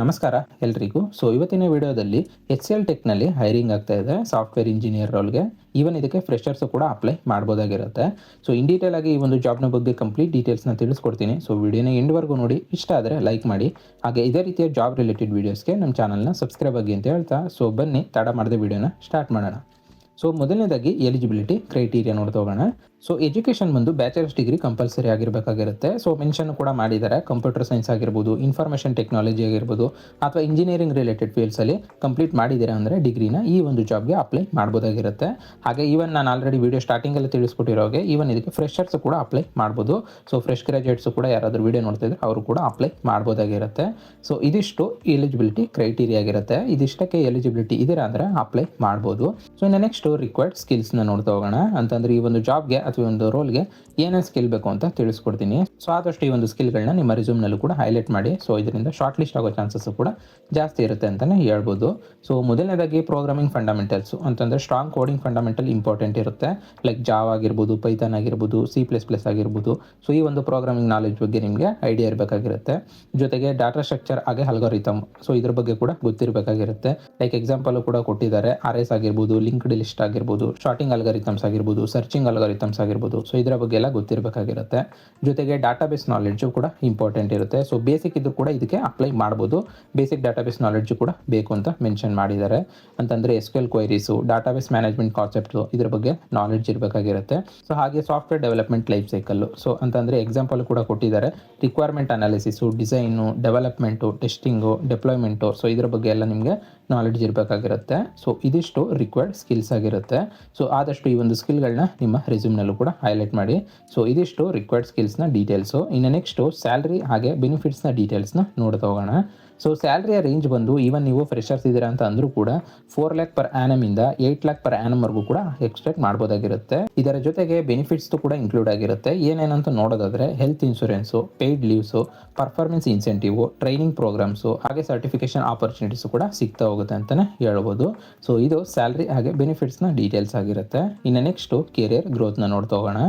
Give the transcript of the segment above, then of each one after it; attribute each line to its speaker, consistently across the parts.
Speaker 1: ನಮಸ್ಕಾರ ಎಲ್ರಿಗೂ. ಇವತ್ತಿನ ವಿಡಿಯೋದಲ್ಲಿ ಎಲ್ ಟೆಕ್ನಲ್ಲಿ ಹೈರಿಂಗ್ ಆಗ್ತಾ ಇದೆ ಸಾಫ್ಟ್ವೇರ್ ಇಂಜಿನಿಯರ್ ರೋಲ್ಗೆ. ಈವನ್ ಇದಕ್ಕೆ ಫ್ರೆಷರ್ಸು ಕೂಡ ಅಪ್ಲೈ ಮಾಡ್ಬೋದಾಗಿರುತ್ತೆ. ಇನ್ ಡೀಟೇಲ್ ಆಗಿ ಈ ಒಂದು ಜಾಬ್ನ ಬಗ್ಗೆ ಕಂಪ್ಲೀಟ್ ಡೀಟೇಲ್ಸ್ನ ತಿಳಿಸ್ಕೊಡ್ತೀನಿ. ವಿಡಿಯೋನ ಎಂಡ್ವರೆಗೂ ನೋಡಿ. ಇಷ್ಟ ಆದರೆ ಲೈಕ್ ಮಾಡಿ. ಹಾಗೆ ಇದೇ ರೀತಿಯ ಜಾಬ್ ರಿಲೇಟೆಡ್ ವೀಡಿಯೋಸ್ಗೆ ನಮ್ಮ ಚಾನಲ್ನ ಸಬ್ಸ್ಕ್ರೈಬ್ ಆಗಿ ಅಂತ ಹೇಳ್ತಾ ಬನ್ನಿ ತಡ ಮಾಡದೆ ವಿಡಿಯೋನ ಸ್ಟಾರ್ಟ್ ಮಾಡೋಣ. ಮೊದಲನೇದಾಗಿ ಎಲಿಜಿಬಿಲಿಟಿ ಕ್ರೈಟೀರಿಯಾ ನೋಡ್ತಾ ಹೋಗೋಣ. ಎಜುಕೇಷನ್ ಬಂದು ಬ್ಯಾಚಲರ್ಸ್ ಡಿಗ್ರಿ ಕಂಪಲ್ಸರಿ ಆಗಿರಬೇಕಾಗಿರುತ್ತೆ. ಮೆನ್ಷನ್ ಕೂಡ ಮಾಡಿದ್ದಾರೆ. ಕಂಪ್ಯೂಟರ್ ಸೈನ್ಸ್ ಆಗಿರ್ಬೋದು, ಇನ್ಫಾರ್ಮೇಷನ್ ಟೆಕ್ನಾಲಜಿ ಆಗಿರ್ಬೋದು, ಅಥವಾ ಇಂಜಿನಿಯರಿಂಗ್ ರಿಲೇಟೆಡ್ ಫೀಲ್ಡ್ಸಲ್ಲಿ ಕಂಪ್ಲೀಟ್ ಮಾಡಿದ್ದೀರಾ ಅಂದರೆ ಡಿಗ್ರಿನ ಈ ಒಂದು ಜಾಬ್ಗೆ ಅಪ್ಲೈ ಮಾಡ್ಬೋದಾಗಿರುತ್ತೆ. ಹಾಗೆ ಈವನ್ ನಾನು ಆಲ್ರೆಡಿ ವಿಡಿಯೋ ಸ್ಟಾರ್ಟಿಂಗಲ್ಲಿ ತಿಳಿಸ್ಕೊಟ್ಟಿರೋಗೆ ಈವನ್ ಇದಕ್ಕೆ ಫ್ರೆಷರ್ಸ್ ಕೂಡ ಅಪ್ಲೈ ಮಾಡ್ಬೋದು. ಫ್ರೆಶ್ ಗ್ರಾಜುಯೇಟ್ಸು ಕೂಡ ಯಾರಾದರೂ ವಿಡಿಯೋ ನೋಡ್ತಿದ್ರೆ ಅವರು ಕೂಡ ಅಪ್ಲೈ ಮಾಡ್ಬೋದಾಗಿರುತ್ತೆ. ಇದಿಷ್ಟು ಎಲಿಜಿಬಿಲಿಟಿ ಕ್ರೈಟೀರಿಯಾ ಆಗಿರುತ್ತೆ. ಇದಿಷ್ಟಕ್ಕೆ ಎಲಿಜಿಬಿಲಿಟಿ ಇದೀರಾ ಅಂದರೆ ಅಪ್ಲೈ ಮಾಡ್ಬೋದು. ಇನ್ನು ನೆಕ್ಸ್ಟ್ ರಿಕ್ವೈರ್ಡ್ ಸ್ಕಿಲ್ಸ್ನ ನೋಡ್ತಾ ಹೋಗೋಣ. ಅಂತಂದರೆ ಈ ಒಂದು ಜಾಬ್ಗೆ ಅಥವಾ ಒಂದು ರೋಲ್ಗೆ ಏನೇನು ಸ್ಕಿಲ್ ಬೇಕು ಅಂತ ತಿಳಿಸ್ಕೊಡ್ತೀನಿ. ಆದಷ್ಟು ಈ ಒಂದು ಸ್ಕಿಲ್ಗಳನ್ನ ನಿಮ್ಮ ರೆಸ್ಯೂಮ್ನಲ್ಲೂ ಕೂಡ ಹೈಲೈಟ್ ಮಾಡಿ. ಇದರಿಂದ ಶಾರ್ಟ್ ಲಿಸ್ಟ್ ಆಗೋ ಚಾನ್ಸಸ್ ಕೂಡ ಜಾಸ್ತಿ ಇರುತ್ತೆ ಅಂತಲೇ ಹೇಳ್ಬೋದು. ಮೊದಲನೇದಾಗಿ ಪ್ರೋಗ್ರಾಮಿಂಗ್ ಫಂಡಮೆಂಟಲ್ಸು ಅಂತಂದರೆ ಸ್ಟ್ರಾಂಗ್ ಕೋಡಿಂಗ್ ಫಂಡಮೆಂಟಲ್ ಇಂಪಾರ್ಟೆಂಟ್ ಇರುತ್ತೆ. ಲೈಕ್ ಜಾವಾ ಆಗಿರ್ಬೋದು, ಪೈಥಾನ್ ಆಗಿರ್ಬೋದು, C++ ಆಗಿರ್ಬೋದು. ಈ ಒಂದು ಪ್ರೋಗ್ರಾಮಿಂಗ್ ನಾಲೆಜ್ ಬಗ್ಗೆ ನಿಮಗೆ ಐಡಿಯಾ ಇರಬೇಕಾಗಿರುತ್ತೆ. ಜೊತೆಗೆ ಡಾಟಾ ಸ್ಟ್ರಕ್ಚರ್ ಹಾಗೆ ಅಲ್ಗಾರಿಥಮ್ ಇದ್ರ ಬಗ್ಗೆ ಕೂಡ ಗೊತ್ತಿರಬೇಕಾಗಿರುತ್ತೆ. ಲೈಕ್ ಎಕ್ಸಾಂಪಲ್ ಕೂಡ ಕೊಟ್ಟಿದ್ದಾರೆ. RS ಆಗಿರ್ಬೋದು, ಲಿಂಕ್ಡ್ ಲಿಸ್ಟ್ ಆಗಿರ್ಬೋದು, ಶಾರ್ಟಿಂಗ್ ಅಲ್ಗಾರಿಥಮ್ಸ್ ಆಗಿರ್ಬೋದು, ಸರ್ಚಿಂಗ್ ಅಲ್ಗಾರಿಥಮ್ಸ್ ಆಗಿರ್ಬೋದು. ಇದರ ಬಗ್ಗೆ ಎಲ್ಲ ಗೊತ್ತಿರಬೇಕಾಗಿರುತ್ತೆ. ಜೊತೆಗೆ ಡಾಟಾಬೇಸ್ ನಾಲೆಡ್ಜು ಕೂಡ ಇಂಪಾರ್ಟೆಂಟ್ ಇರುತ್ತೆ. ಬೇಸಿಕ್ ಇದ್ರೂ ಕೂಡ ಇದಕ್ಕೆ ಅಪ್ಲೈ ಮಾಡ್ಬೋದು. ಬೇಸಿಕ್ ಡಾಟಾಬೇಸ್ ನಾಲೆಡ್ಜು ಕೂಡ ಬೇಕು ಅಂತ ಮೆನ್ಷನ್ ಮಾಡಿದ್ದಾರೆ. ಅಂತಂದರೆ SQL queries, database management concept ಇದ್ರ ಬಗ್ಗೆ ನಾಲೆಡ್ಜ್ ಇರಬೇಕಾಗಿರುತ್ತೆ. ಹಾಗೆ ಸಾಫ್ಟ್ವೇರ್ ಡೆವಲಪ್ಮೆಂಟ್ ಲೈಫ್ ಸೈಕಲ್ಲು. ಅಂತಂದರೆ ಎಕ್ಸಾಂಪಲ್ ಕೂಡ ಕೊಟ್ಟಿದ್ದಾರೆ. Requirement analysis, design, development, testing, deployment. ಇದ್ರ ಬಗ್ಗೆ ಎಲ್ಲ ನಿಮಗೆ ನಾಲೆಡ್ಜ್ ಇರಬೇಕಾಗಿರುತ್ತೆ. ಇದಿಷ್ಟು ರಿಕ್ವೈರ್ಡ್ ಸ್ಕಿಲ್ಸ್ ಆಗಿರುತ್ತೆ. ಆದಷ್ಟು ಈ ಒಂದು ಸ್ಕಿಲ್ಗಳನ್ನ ನಿಮ್ಮ ರೆಸ್ಯೂಮ್ನಲ್ಲೂ ಕೂಡ ಹೈಲೈಟ್ ಮಾಡಿ. ಇದಿಷ್ಟು ರಿಕ್ವೈರ್ಡ್ ಸ್ಕಿಲ್ಸ್ನ ಡೀಟೇಲ್ಸು. ಇನ್ನು ನೆಕ್ಸ್ಟು ಸ್ಯಾಲ್ರಿ ಹಾಗೆ ಬೆನಿಫಿಟ್ಸ್ನ ಡೀಟೇಲ್ಸ್ನ ನೋಡ್ತಾ ಹೋಗೋಣ. ಸ್ಯಾಲ್ರಿಯ ರೇಂಜ್ ಬಂದು ಈವನ್ ನೀವು ಫ್ರೆಷರ್ಸ್ ಇದ್ದೀರಾ ಅಂತ ಅಂದರೂ ಕೂಡ 4 lakh per annum ಇಂದ 8 lakh per annum ವರೆಗೂ ಕೂಡ ಎಕ್ಸ್ಪೆಕ್ಟ್ ಮಾಡ್ಬೋದಾಗಿರುತ್ತೆ. ಇದರ ಜೊತೆಗೆ ಬೆನಿಫಿಟ್ಸ್ ಕೂಡ ಇನ್ಕ್ಲೂಡ್ ಆಗಿರುತ್ತೆ. ಏನೇನಂತ ನೋಡೋದಾದ್ರೆ health insurance, paid leaves, performance incentive, training programmes ಹಾಗೆ ಸರ್ಟಿಫಿಕೇಶನ್ ಆಪರ್ಚುನಿಟೀಸು ಕೂಡ ಸಿಗ್ತಾ ಹೋಗುತ್ತೆ ಅಂತಲೇ ಹೇಳ್ಬೋದು. ಇದು ಸ್ಯಾಲ್ರಿ ಹಾಗೆ ಬೆನಿಫಿಟ್ಸ್ನ ಡೀಟೇಲ್ಸ್ ಆಗಿರುತ್ತೆ. ಇನ್ನು ನೆಕ್ಸ್ಟು ಕೆರಿಯರ್ ಗ್ರೋತ್ನ ನೋಡ್ತಾ ಹೋಗೋಣ.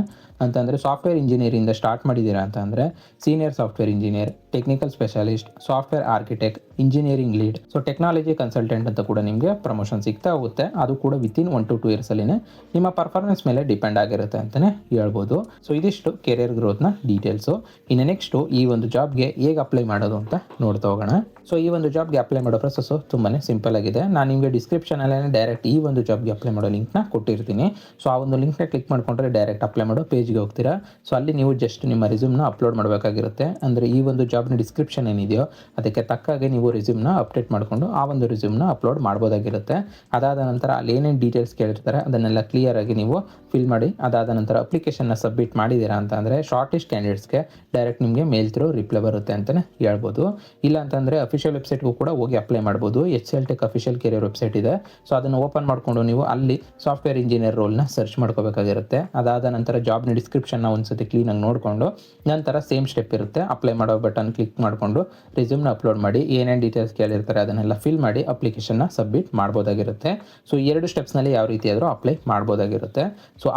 Speaker 1: ಅಂತಂದರೆ ಸಾಫ್ಟ್ವೇರ್ ಇಂಜಿನಿಯರಿಂದ ಸ್ಟಾರ್ಟ್ ಮಾಡಿದ್ದೀರಾ ಅಂತ ಅಂದರೆ senior software engineer, technical specialist, software architect, engineering lead, technology consultant ಅಂತ ಕೂಡ ನಿಮಗೆ ಪ್ರಮೋಷನ್ ಸಿಗ್ತಾ ಹೋಗುತ್ತೆ. ಅದು ಕೂಡ ವಿತಿನ್ 1 to 2 years ಅಲ್ಲಿನೇ ನಿಮ್ಮ ಪರ್ಫಾರ್ಮೆನ್ಸ್ ಮೇಲೆ ಡಿಪೆಂಡ್ ಆಗಿರುತ್ತೆ ಅಂತಲೇ ಹೇಳ್ಬೋದು. ಇದಿಷ್ಟು ಕೆರಿಯರ್ ಗ್ರೋತ್ನ ಡೀಟೇಲ್ಸು. ಇನ್ನು ನೆಕ್ಸ್ಟು ಈ ಒಂದು ಜಾಬ್ಗೆ ಹೇಗೆ ಅಪ್ಲೈ ಮಾಡೋದು ಅಂತ ನೋಡ್ತಾ ಹೋಗೋಣ. ಈ ಒಂದು ಜಾಬ್ಗೆ ಅಪ್ಲೈ ಮಾಡೋ ಪ್ರೊಸೆಸ್ಸು ತುಂಬಾ ಸಿಂಪಲ್ ಆಗಿದೆ. ನಾನು ನಿಮಗೆ ಡಿಸ್ಕ್ರಿಪ್ಷನಲ್ಲೇ ಡೈರೆಕ್ಟ್ ಈ ಒಂದು ಜಾಬ್ಗೆ ಅಪ್ಲೈ ಮಾಡೋ ಲಿಂಕ್ನ ಕೊಟ್ಟಿರ್ತೀನಿ. ಆ ಒಂದು ಲಿಂಕ್ನ ಕ್ಲಿಕ್ ಮಾಡ್ಕೊಂಡ್ರೆ ಡೈರೆಕ್ಟ್ ಅಪ್ಲೈ ಮಾಡೋ ಪೇಜ್ಗೆ ಹೋಗ್ತೀರಾ. ಅಲ್ಲಿ ನೀವು ಜಸ್ಟ್ ನಿಮ್ಮ ರೆಸ್ಯೂಮ್ನ ಅಪ್ಲೋಡ್ ಮಾಡಬೇಕಾಗಿರುತ್ತೆ. ಅಂದರೆ ಈ ಒಂದು ಜಾಬ್ನ ಡಿಸ್ಕ್ರಿಪ್ಷನ್ ಏನಿದೆಯೋ ಅದಕ್ಕೆ ತಕ್ಕಾಗೆ ನೀವು ರೆಸ್ಯೂಮ್ನ ಅಪ್ಡೇಟ್ ಮಾಡಿಕೊಂಡು ಆ ಒಂದು ರೆಸ್ಯೂಮ್ನ ಅಪ್ಲೋಡ್ ಮಾಡ್ಬೋದಾಗಿರುತ್ತೆ. ಅದಾದ ನಂತರ ಅಲ್ಲಿ ಏನೇನು ಡೀಟೇಲ್ಸ್ ಕೇಳಿರ್ತಾರೆ ಅದನ್ನೆಲ್ಲ ಕ್ಲಿಯರಾಗಿ ನೀವು ಫಿಲ್ ಮಾಡಿ. ಅದಾದ ನಂತರ ಅಪ್ಲಿಕೇಶನ್ನ ಸಬ್ಮಿಟ್ ಮಾಡಿದ್ದೀರಾ ಅಂತ ಅಂದರೆ ಶಾರ್ಟ್ ಲಿಸ್ಟ್ ಕ್ಯಾಂಡಿಡೇಟ್ಸ್ಗೆ ಡೈರೆಕ್ಟ್ ನಿಮಗೆ ಮೇಲ್ ಥ್ರೂ ರಿಪ್ಲೈ ಬರುತ್ತೆ ಅಂತಲೇ ಹೇಳ್ಬೋದು. ಇಲ್ಲ ಅಂತಂದರೆ ಅಫಿಷಿಯಲ್ ವೆಬ್ಸೈಟ್ಗೂ ಕೂಡ ಹೋಗಿ ಅಪ್ಲೈ ಮಾಡ್ಬೋದು. L tech official career website ಇದೆ. ಅದನ್ನು ಓಪನ್ ಮಾಡಿಕೊಂಡು ನೀವು ಅಲ್ಲಿ ಸಾಫ್ಟ್ವೇರ್ ಇಂಜಿನಿಯರ್ ರೋಲ್ನ ಸರ್ಚ್ ಮಾಡ್ಕೋಬೇಕಾಗಿರುತ್ತೆ. ಅದಾದ ನಂತರ ಜಾಬ್ನ ಡಿಸ್ಕ್ರಿಪ್ಷನ್ನ ಒಂದ್ಸತಿ ಕ್ಲೀನಾಗಿ ನೋಡಿಕೊಂಡು ನಂತರ ಸೇಮ್ ಸ್ಟೆಪ್ ಇರುತ್ತೆ. ಅಪ್ಲೈ ಮಾಡೋ ಬಟನ್ ಕ್ಲಿಕ್ ಮಾಡಿಕೊಂಡು ರೆಸ್ಯೂಮ್ನ ಅಪ್ಲೋಡ್ ಮಾಡಿ, ಏನೇನು ಡೀಟೇಲ್ಸ್ ಕೇಳಿರ್ತಾರೆ ಅದನ್ನೆಲ್ಲ ಫಿಲ್ ಮಾಡಿ ಅಪ್ಲಿಕೇಶನ್ನ ಸಬ್ಮಿಟ್ ಮಾಡ್ಬೋದಾಗಿರುತ್ತೆ. ಈ 2 ಸ್ಟೆಪ್ಸ್ನಲ್ಲಿ ಯಾವ ರೀತಿ ಆದರೂ ಅಪ್ಲೈ ಮಾಡ್ಬೋದಾಗಿರುತ್ತೆ.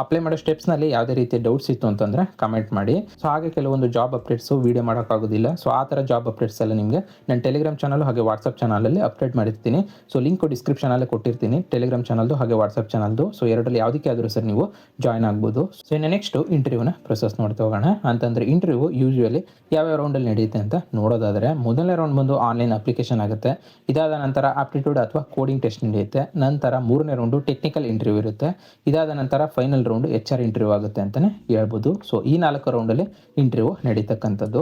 Speaker 1: ಅಪ್ಲೈ ಮಾಡೋ ಸ್ಟೆಪ್ಸ್ನಲ್ಲಿ ಯಾವುದೇ ರೀತಿ ಡೌಟ್ಸ್ ಇತ್ತು ಅಂತಂದರೆ ಕಮೆಂಟ್ ಮಾಡಿ. ಹಾಗೆ ಕೆಲವೊಂದು ಜಾಬ್ ಅಪ್ಡೇಟ್ಸು ವೀಡಿಯೋ ಮಾಡೋಕ್ಕಾಗೋದಿಲ್ಲ. ಆ ಥರ ಜಾಬ್ ಅಪ್ಡೇಟ್ಸ್ ಎಲ್ಲ ನಿಮಗೆ ನನ್ನ ಟೆಲಿಗ್ರಾಮ್ ಚಾನಲ್ ಹಾಗೆ ವಾಟ್ಸಪ್ ಚಾನಲಲ್ಲಿ ಅಪ್ಡೇಟ್ ಮಾಡಿರ್ತೀನಿ. ಲಿಂಕು ಡಿಸ್ಕ್ರಿಪ್ಷನಲ್ಲೇ ಕೊಟ್ಟಿರ್ತೀನಿ, ಟೆಲಿಗ್ರಾಮ್ ಚಾನಲ್ದು ಹಾಗೆ ವಾಟ್ಸಪ್ ಚಾನಲ್ದು. ಎರಡರಲ್ಲಿ ಯಾವುದಕ್ಕೆ ಆದರೂ ಸರ್ ನೀವು ಜಾಯ್ನ್ ಆಗ್ಬೋದು. ಇನ್ನು ನೆಕ್ಸ್ಟು ಇಂಟರ್ವ್ಯೂನ ಪ್ರೊಸೆಸ್ ನೋಡ್ತಾ ಹೋಗೋಣ. ಅಂತಂದರೆ ಇಂಟರ್ವ್ಯೂ ಯೂಶುವಲಿ ಯಾವ್ಯಾವ ರೌಂಡಲ್ಲಿ ನಡೆಯುತ್ತೆ ಅಂತ ನೋಡೋದಾದರೆ ಮೊದಲನೇ ರೌಂಡ್ ಬಂದು ಆನ್ಲೈನ್ ಅಪ್ಲಿಕೇಶನ್ ಆಗುತ್ತೆ. ಇದಾದ ನಂತರ ಆಪ್ಟಿಟ್ಯೂಡ್ ಅಥವಾ ಕೋಡಿಂಗ್ ಟೆಸ್ಟ್ ನಡೆಯುತ್ತೆ. ನಂತರ 3ನೇ ರೌಂಡು ಟೆಕ್ನಿಕಲ್ ಇಂಟರ್ವ್ಯೂ ಇರುತ್ತೆ. ಇದಾದ ನಂತರ ಫೈನಲ್ ರೌಂಡು HR ಇಂಟರ್ವ್ಯೂ ಆಗುತ್ತೆ ಅಂತಲೇ ಹೇಳ್ಬೋದು. ಈ 4 ರೌಂಡಲ್ಲಿ ಇಂಟರ್ವ್ಯೂ ನಡೀತಕ್ಕಂಥದ್ದು.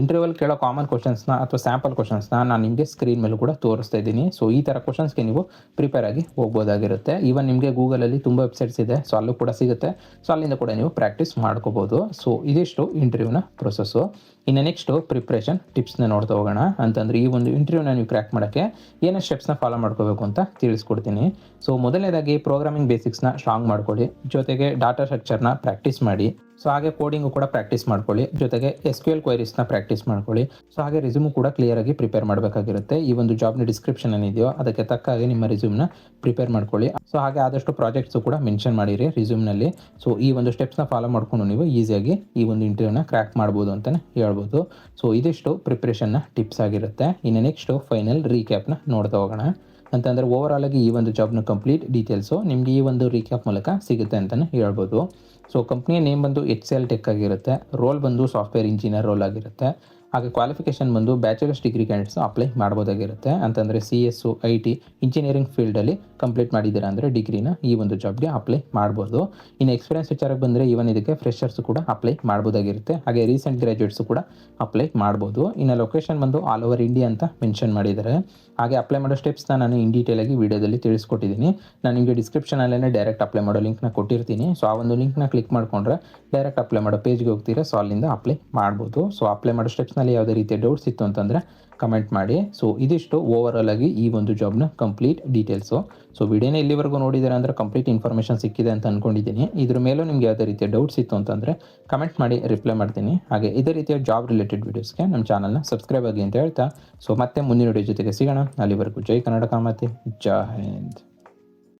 Speaker 1: ಇಂಟರ್ವ್ಯೂವಲ್ಲಿ ಕೇಳೋ ಕಾಮನ್ ಕ್ವಶನ್ಸ್ನ ಅಥವಾ ಸ್ಯಾಂಪಲ್ ಕ್ವಶನ್ಸ್ನ ನಾನು ನಿಮಗೆ ಸ್ಕ್ರೀನ್ ಮೇಲೂ ಕೂಡ ತೋರಿಸ್ತಾ ಇದ್ದೀನಿ. ಈ ಥರ ಕ್ವಶನ್ಸ್ಗೆ ನೀವು ಪ್ರಿಪೇರ್ ಆಗಿ ಹೋಗ್ಬೋದಾಗಿರುತ್ತೆ. ಈವನ್ ನಿಮಗೆ ಗೂಗಲಲ್ಲಿ ತುಂಬ ವೆಬ್ಸೈಟ್ಸ್ ಇದೆ. ಅಲ್ಲೂ ಕೂಡ ಸಿಗುತ್ತೆ. ಅಲ್ಲಿಂದ ಕೂಡ ನೀವು ಪ್ರಾಕ್ಟೀಸ್ ಮಾಡ್ಕೋಬೋದು. ಇದಿಷ್ಟು ಇಂಟರ್ವ್ಯೂನ ಪ್ರೊಸೆಸ್ಸು. ಇನ್ನು ನೆಕ್ಸ್ಟು ಪ್ರಿಪ್ರೇಷನ್ ಟಿಪ್ಸ್ನ ನೋಡ್ತಾ ಹೋಗೋಣ. ಅಂತಂದರೆ ಈ ಒಂದು ಇಂಟರ್ವ್ಯೂನ ನೀವು ಕ್ರ್ಯಾಕ್ ಮಾಡೋಕ್ಕೆ ಏನೇ ಸ್ಟೆಪ್ಸ್ನ ಫಾಲೋ ಮಾಡ್ಕೋಬೇಕು ಅಂತ ತಿಳಿಸ್ಕೊಡ್ತೀನಿ. ಮೊದಲನೇದಾಗಿ ಪ್ರೋಗ್ರಾಮಿಂಗ್ ಬೇಸಿಕ್ಸ್ನ ಸ್ಟ್ರಾಂಗ್ ಮಾಡ್ಕೊಳ್ಳಿ. ಜೊತೆಗೆ ಡಾಟಾ ಸ್ಟ್ರಕ್ಚರ್ನ ಪ್ರಾಕ್ಟೀಸ್ ಮಾಡಿ. ಸೊ ಹಾಗೆ ಕೋಡಿಂಗು ಕೂಡ ಪ್ರಾಕ್ಟೀಸ್ ಮಾಡ್ಕೊಳ್ಳಿ, ಜೊತೆಗೆ SQL ಕ್ವೈರೀಸ್ನ ಪ್ರಾಕ್ಟೀಸ್ ಮಾಡ್ಕೊಳ್ಳಿ. ಸೊ ಹಾಗೆ ರಿಸ್ಯೂಮು ಕೂಡ ಕ್ಲಿಯರಾಗಿ ಪ್ರಿಪೇರ್ ಮಾಡಬೇಕಾಗಿರುತ್ತೆ. ಈ ಒಂದು ಜಾಬ್ನ ಡಿಸ್ಕ್ರಿಪ್ಷನ್ ಏನಿದೆಯೋ ಅದಕ್ಕೆ ತಕ್ಕ ಹಾಗೆ ನಿಮ್ಮ ರಿಸ್ಯೂಮ್ನ ಪ್ರಿಪೇರ್ ಮಾಡ್ಕೊಳ್ಳಿ. ಸೊ ಹಾಗೆ ಆದಷ್ಟು ಪ್ರಾಜೆಕ್ಟ್ಸು ಕೂಡ ಮೆನ್ಷನ್ ಮಾಡಿರಿ ರಿಸ್ಯೂಮ್ನಲ್ಲಿ. ಸೊ ಈ ಒಂದು ಸ್ಟೆಪ್ಸ್ನ ಫಾಲೋ ಮಾಡಿಕೊಂಡು ನೀವು ಈಸಿಯಾಗಿ ಈ ಒಂದು ಇಂಟರ್ವ್ಯೂನ ಕ್ರ್ಯಾಕ್ ಮಾಡ್ಬೋದು ಅಂತಲೇ ಹೇಳ್ಬೋದು. ಸೊ ಇದಿಷ್ಟು ಪ್ರಿಪ್ರೇಷನ್ನ ಟಿಪ್ಸ್ ಆಗಿರುತ್ತೆ. ಇನ್ನು ನೆಕ್ಸ್ಟು ಫೈನಲ್ ರೀಕ್ಯಾಪ್ನ ನೋಡ್ತಾ ಹೋಗೋಣ. ಅಂತಂದರೆ ಓವರಾಲ್ ಆಗಿ ಈ ಒಂದು ಜಾಬ್ನ ಕಂಪ್ಲೀಟ್ ಡೀಟೇಲ್ಸು ನಿಮಗೆ ಈ ಒಂದು ರೀಕ್ಯಾಪ್ ಮೂಲಕ ಸಿಗುತ್ತೆ ಅಂತಲೇ ಹೇಳ್ಬೋದು. ಸೊ ಕಂಪ್ನಿಯ ನೇಮ್ ಬಂದು HCL ಟೆಕ್ ಆಗಿರುತ್ತೆ. ರೋಲ್ ಬಂದು ಸಾಫ್ಟ್ವೇರ್ ಇಂಜಿನಿಯರ್ ರೋಲ್ ಆಗಿರುತ್ತೆ. ಹಾಗೆ ಕ್ವಾಲಿಫಿಕೇಷನ್ ಬಂದು ಬ್ಯಾಚುಲರ್ಸ್ ಡಿಗ್ರಿ ಕ್ಯಾಂಡಿಡೇಟ್ಸ್ ಅಪ್ಲೈ ಮಾಡ್ಬೋದಾಗಿರುತ್ತೆ. ಅಂತಂದರೆ CS, IT ಇಂಜಿನಿಯರಿಂಗ್ ಫೀಲ್ಡಲ್ಲಿ ಕಂಪ್ಲೀಟ್ ಮಾಡಿದ್ದೀರಾ ಅಂದರೆ ಡಿಗ್ರಿನ ಈ ಒಂದು ಜಾಬ್ಗೆ ಅಪ್ಲೈ ಮಾಡ್ಬೋದು. ಇನ್ನು ಎಕ್ಸ್ಪೀರಿಯನ್ಸ್ ವಿಚಾರಕ್ಕೆ ಬಂದರೆ ಇವನ್ ಇದಕ್ಕೆ ಫ್ರೆಷರ್ಸ್ ಕೂಡ ಅಪ್ಲೈ ಮಾಡ್ಬೋದಾಗಿರುತ್ತೆ. ಹಾಗೆ ರೀಸೆಂಟ್ ಗ್ರ್ಯಾಜುಯೇಟ್ಸು ಕೂಡ ಅಪ್ಲೈ ಮಾಡ್ಬೋದು. ಇನ್ನು ಲೊಕೇಶನ್ ಬಂದು ಆಲ್ ಓವರ್ ಇಂಡಿಯಾ ಅಂತ ಮೆನ್ಷನ್ ಮಾಡಿದ್ದಾರೆ. ಹಾಗೆ ಅಪ್ಲೈ ಮಾಡೋ ಸ್ಟೆಪ್ಸ್ನ ನಾನು ಇನ್ ಡೀಟೇಲ್ ಆಗಿ ವೀಡಿಯೋದಲ್ಲಿ ತಿಳಿಸ್ಕೊಟ್ಟಿದ್ದೀನಿ. ನಾನು ನಿಮಗೆ ಡಿಸ್ಕ್ರಿಪ್ಷನಲ್ಲೇ ಡೈರೆಕ್ಟ್ ಅಪ್ಲೈ ಮಾಡೋ ಲಿಂಕ್ನ ಕೊಟ್ಟಿರ್ತೀನಿ. ಸೊ ಆ ಒಂದು ಲಿಂಕ್ನ ಕ್ಲಿಕ್ ಮಾಡಿಕೊಂಡ್ರೆ ಡೈರೆಕ್ಟ್ ಅಪ್ಲೈ ಮಾಡೋ ಪೇಜ್ಗೆ ಹೋಗ್ತೀರಾ. ಸೊ ಅಲ್ಲಿಂದ ಅಪ್ಲೈ ಮಾಡ್ಬೋದು. ಸೊ ಅಪ್ಲೈ ಮಾಡೋ ಸ್ಟೆಪ್ಸ್ನಲ್ಲಿ ಯಾವುದೇ ರೀತಿಯ ಡೌಟ್ಸ್ ಇತ್ತು ಅಂತಂದರೆ ಕಮೆಂಟ್ ಮಾಡಿ. ಸೊ ಇದಿಷ್ಟು ಓವರಾಲ್ ಆಗಿ ಈ ಒಂದು ಜಾಬ್ನ ಕಂಪ್ಲೀಟ್ ಡೀಟೇಲ್ಸು. ಸೊ ವಿಡಿಯೋನ ಇಲ್ಲಿವರೆಗೂ ನೋಡಿದರೆ ಅಂದರೆ ಕಂಪ್ಲೀಟ್ ಇನ್ಫಾರ್ಮೇಷನ್ ಸಿಕ್ಕಿದೆ ಅಂತ ಅಂದ್ಕೊಂಡಿದ್ದೀನಿ. ಇದ್ರ ಮೇಲೂ ನಿಮಗೆ ಯಾವುದೇ ರೀತಿಯ ಡೌಟ್ಸ್ ಇತ್ತು ಅಂತಂದರೆ ಕಮೆಂಟ್ ಮಾಡಿ ರಿಪ್ಲೈ ಮಾಡ್ತೀನಿ. ಹಾಗೆ ಇದೇ ರೀತಿಯ ಜಾಬ್ ರಿಲೇಟೆಡ್ ವೀಡಿಯೋಸ್ಗೆ ನಮ್ಮ ಚಾನಲ್ನ ಸಬ್ಸ್ಕ್ರೈಬ್ ಆಗಿ ಅಂತ ಹೇಳ್ತಾ, ಸೊ ಮತ್ತೆ ಮುಂದಿನ ವಿಡಿಯೋ ಜೊತೆಗೆ ಸಿಗೋಣ. ಅಲ್ಲಿವರೆಗೂ ಜೈ ಕನ್ನಡ ಕಾಮತೆ, ಜೈ ಹಿಂದ್.